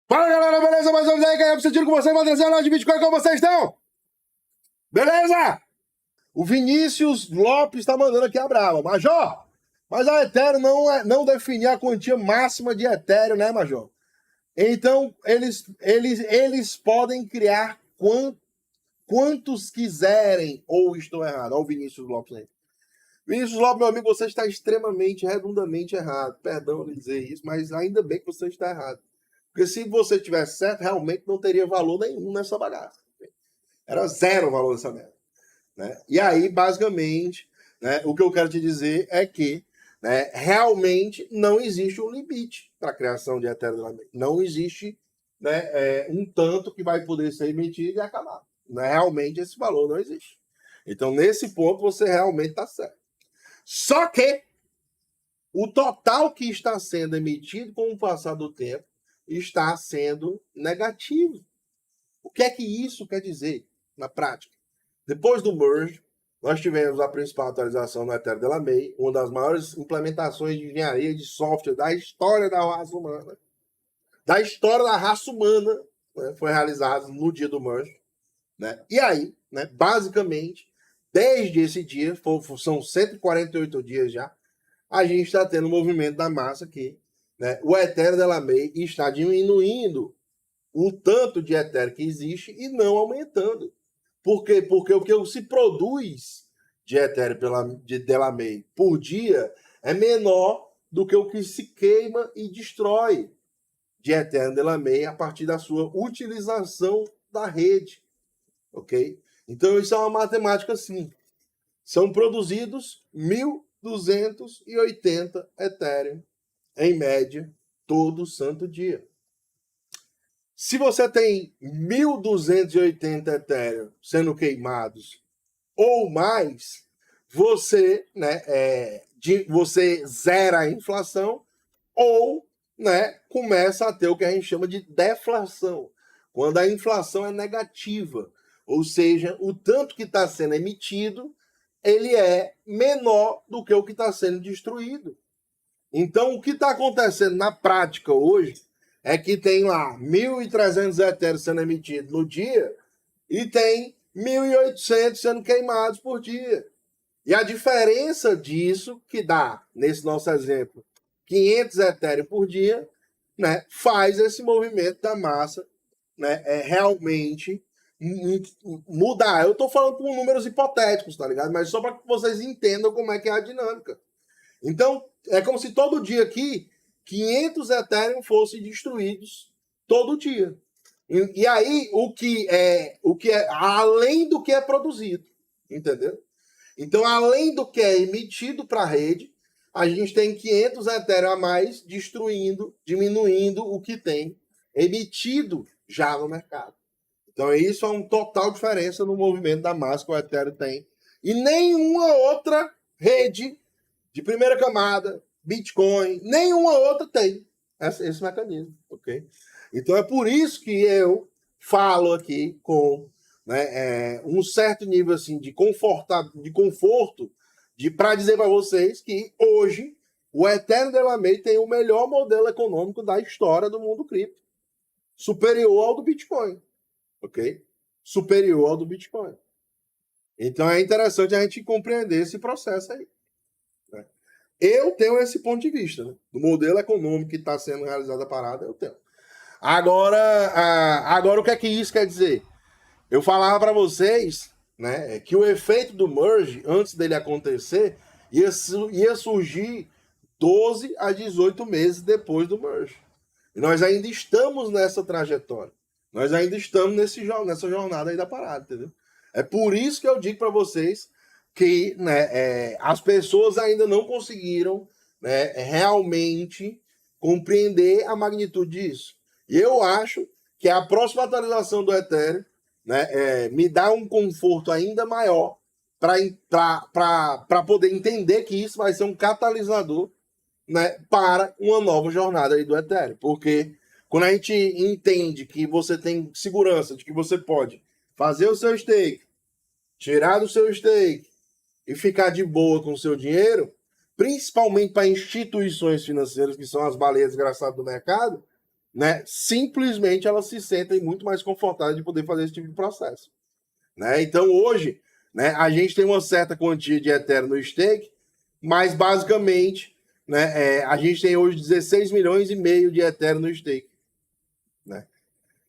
Fala galera, beleza? Mais uma vez aí, que é sentindo com você, vai trazer a loja de Bitcoin, como vocês estão? Beleza? O Vinícius Lopes tá mandando aqui a brava. Major, mas a Ethereum não definiu a quantia máxima de Ethereum, né, Major? Então, eles podem criar quantos quiserem, ou estou errado? Olha o Vinícius Lopes aí. Vinícius Lopes, meu amigo, você está extremamente, redundamente errado. Perdão de dizer isso, mas ainda bem que você está errado. Porque se você tivesse certo, realmente não teria valor nenhum nessa bagaça. Era zero o valor dessa merda. Né? E aí, basicamente, né, o que eu quero te dizer é que, né, realmente não existe um limite para a criação de Ethereum. Não existe, né, um tanto que vai poder ser emitido e acabar. Né? Realmente esse valor não existe. Então, nesse ponto, você realmente está certo. Só que o total que está sendo emitido com o passar do tempo está sendo negativo. O que é que isso quer dizer na prática? Depois do merge, nós tivemos a principal atualização no Ethereum Delaunay, uma das maiores implementações de engenharia de software da história da raça humana. Da história da raça humana, né, foi realizada no dia do merge. Né? E aí, né, basicamente, desde esse dia, são 148 dias já, a gente está tendo um movimento da massa aqui. Né? O Ethereum Delaunay está diminuindo o tanto de Ethereum que existe e não aumentando. Por quê? Porque o que se produz de Ethereum de Delaunay por dia é menor do que o que se queima e destrói de Ethereum Delaunay a partir da sua utilização da rede. Ok? Então isso é uma matemática simples. São produzidos 1.280 Ethereum, em média, todo santo dia. Se você tem 1.280 Ethereum sendo queimados ou mais, você, né, você zera a inflação ou, né, começa a ter o que a gente chama de deflação, quando a inflação é negativa, ou seja, o tanto que está sendo emitido ele é menor do que o que está sendo destruído. Então, o que está acontecendo na prática hoje é que tem lá 1.300 Ethereum sendo emitidos no dia e tem 1.800 sendo queimados por dia. E a diferença disso, que dá, nesse nosso exemplo, 500 Ethereum por dia, né, faz esse movimento da massa, né, realmente mudar. Eu estou falando com números hipotéticos, tá ligado? Mas só para que vocês entendam como é que é a dinâmica. Então, é como se todo dia aqui 500 Ethereum fossem destruídos todo dia. E aí, o que é além do que é produzido, entendeu? Então, além do que é emitido para a rede, a gente tem 500 Ethereum a mais destruindo, diminuindo o que tem emitido já no mercado. Então, isso é uma total diferença no movimento da massa que o Ethereum tem. E nenhuma outra rede de primeira camada, Bitcoin, nenhuma outra tem esse mecanismo, ok? Então é por isso que eu falo aqui com, né, um certo nível assim de conforto para dizer para vocês que hoje o Ethereum Delaunay tem o melhor modelo econômico da história do mundo cripto, superior ao do Bitcoin, ok? Superior ao do Bitcoin. Então é interessante a gente compreender esse processo aí. Eu tenho esse ponto de vista, né? Do modelo econômico que está sendo realizada a parada, eu tenho. Agora o que é que isso quer dizer? Eu falava para vocês, né, que o efeito do merge, antes dele acontecer, ia surgir 12 a 18 meses depois do merge. E nós ainda estamos nessa trajetória. Nós ainda estamos nessa jornada aí da parada, entendeu? É por isso que eu digo para vocês que, né, as pessoas ainda não conseguiram, né, realmente compreender a magnitude disso. E eu acho que a próxima atualização do Ethereum, né, me dá um conforto ainda maior para poder entender que isso vai ser um catalisador, né, para uma nova jornada aí do Ethereum. Porque quando a gente entende que você tem segurança de que você pode fazer o seu stake, tirar do seu stake e ficar de boa com o seu dinheiro, principalmente para instituições financeiras, que são as baleias desgraçadas do mercado, né, simplesmente elas se sentem muito mais confortáveis de poder fazer esse tipo de processo. Né? Então, hoje, né, a gente tem uma certa quantia de Ethereum no stake, mas basicamente, né, a gente tem hoje 16 milhões e meio de Ethereum no stake. Né?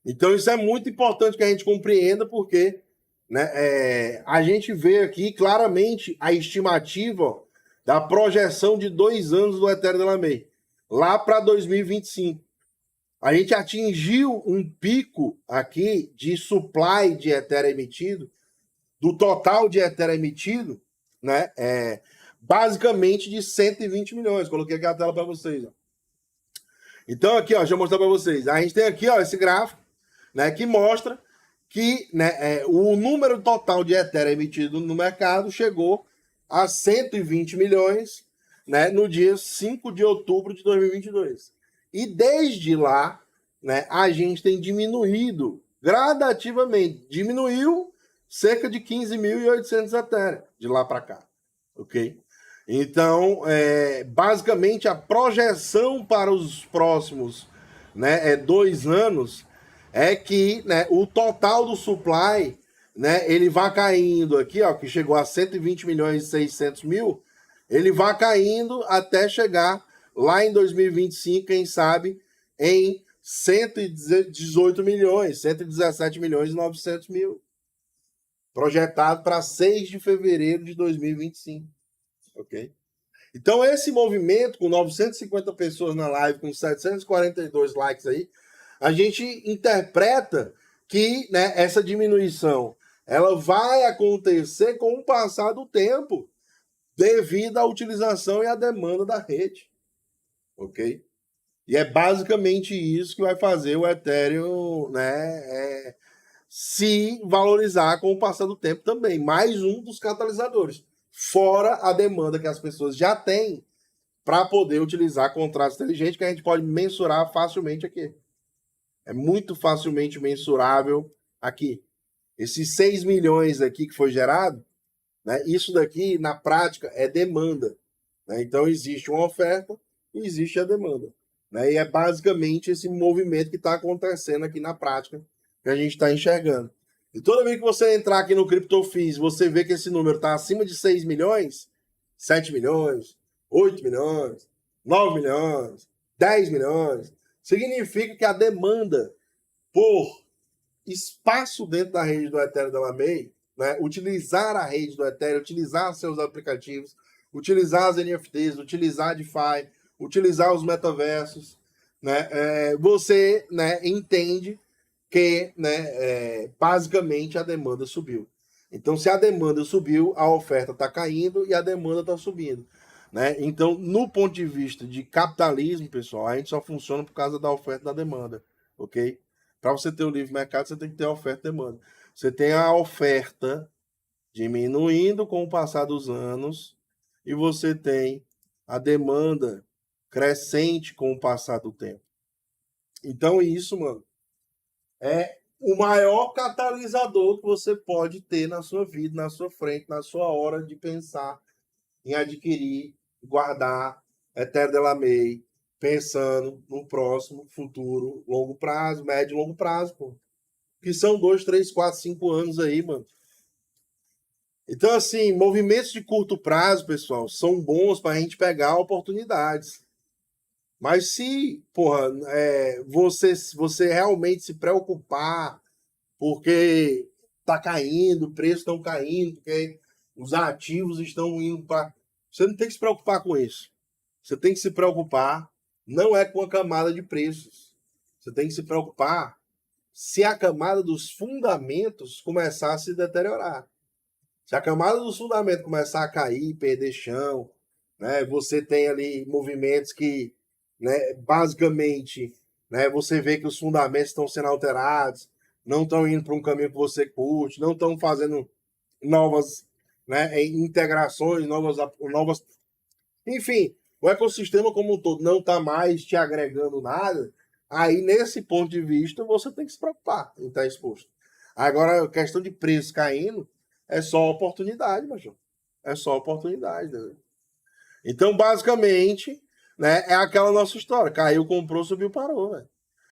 Então, isso é muito importante que a gente compreenda, porque, né, a gente vê aqui claramente a estimativa da projeção de 2 anos do Ethereum da May, lá para 2025. A gente atingiu um pico aqui de supply de Ethereum emitido, do total de Ethereum emitido, né, basicamente de 120 milhões. Coloquei aqui a tela para vocês. Ó. Então, aqui, ó, deixa eu mostrar para vocês. A gente tem aqui, ó, esse gráfico, né, que mostra que, né, o número total de Ethereum emitido no mercado chegou a 120 milhões, né, no dia 5 de outubro de 2022. E desde lá, né, a gente tem diminuído gradativamente. Diminuiu cerca de 15.800 Ethereum de lá para cá. Ok? Então, basicamente, a projeção para os próximos, né, 2 anos é que, né, o total do supply, né, ele vai caindo aqui, ó, que chegou a 120 milhões e 600 mil, ele vai caindo até chegar lá em 2025, quem sabe, em 118 milhões, 117 milhões e 900 mil. Projetado para 6 de fevereiro de 2025. Ok? Então, esse movimento, com 950 pessoas na live, com 742 likes aí, a gente interpreta que, né, essa diminuição ela vai acontecer com o passar do tempo, devido à utilização e à demanda da rede. Ok? E é basicamente isso que vai fazer o Ethereum, né, se valorizar com o passar do tempo também. Mais um dos catalisadores. Fora a demanda que as pessoas já têm para poder utilizar contratos inteligentes que a gente pode mensurar facilmente aqui. É muito facilmente mensurável aqui. Esses 6 milhões aqui que foi gerado, né, isso daqui, na prática, é demanda. Né? Então, existe uma oferta e existe a demanda. Né? E é basicamente esse movimento que está acontecendo aqui na prática que a gente está enxergando. E toda vez que você entrar aqui no CryptoFees, você vê que esse número está acima de 6 milhões, 7 milhões, 8 milhões, 9 milhões, 10 milhões, significa que a demanda por espaço dentro da rede do Ethereum da May, né, utilizar a rede do Ethereum, utilizar seus aplicativos, utilizar as NFTs, utilizar a DeFi, utilizar os metaversos, né, você, né, entende que, né, basicamente a demanda subiu. Então, se a demanda subiu, a oferta está caindo e a demanda está subindo. Né? Então, no ponto de vista de capitalismo, pessoal, a gente só funciona por causa da oferta e da demanda. Ok? Para você ter o livre mercado, você tem que ter a oferta e demanda. Você tem a oferta diminuindo com o passar dos anos e você tem a demanda crescente com o passar do tempo. Então, isso, mano, é o maior catalisador que você pode ter na sua vida, na sua frente, na sua hora de pensar em adquirir, guardar Ethereum da May, pensando no próximo futuro, longo prazo, médio e longo prazo, pô. Que são 2, 3, 4, 5 anos aí, mano. Então, assim, movimentos de curto prazo, pessoal, são bons para a gente pegar oportunidades. Mas se, porra, você realmente se preocupar porque tá caindo, preços estão caindo, porque os ativos estão indo para... Você não tem que se preocupar com isso. Você tem que se preocupar, não é com a camada de preços. Você tem que se preocupar se a camada dos fundamentos começar a se deteriorar. Se a camada dos fundamentos começar a cair, perder chão, né, você tem ali movimentos que, né, basicamente, né, você vê que os fundamentos estão sendo alterados, não estão indo para um caminho que você curte, não estão fazendo novas, né, integrações, novas... Enfim, o ecossistema como um todo não está mais te agregando nada, aí nesse ponto de vista você tem que se preocupar em estar exposto. Agora, a questão de preço caindo é só oportunidade, macho. É só oportunidade. Né? Então, basicamente, né, é aquela nossa história. Caiu, comprou, subiu, parou. Véio.